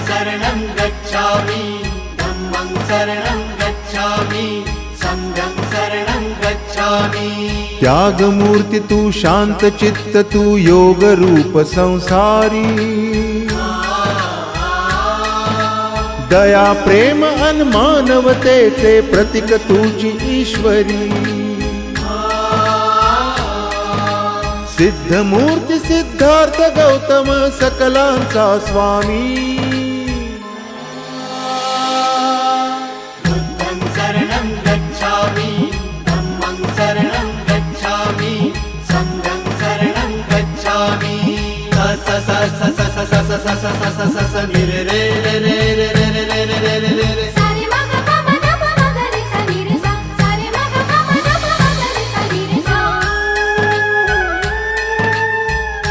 शरणं गच्छामि धम्मं शरणं गच्छामि संघं शरणं गच्छामि। त्यागमूर्ती तू शांत चित्त तू योग रूप संसारी दया प्रेम अन मानवतेचे प्रतीक तुझी ईश्वरी सिद्धमूर्ती सिद्धार्थ गौतम सकलांचा स्वामी बुद्धं शरणं गच्छामि धम्मं शरणं गच्छामि संघं शरणं गच्छामि। स स स स स स स स स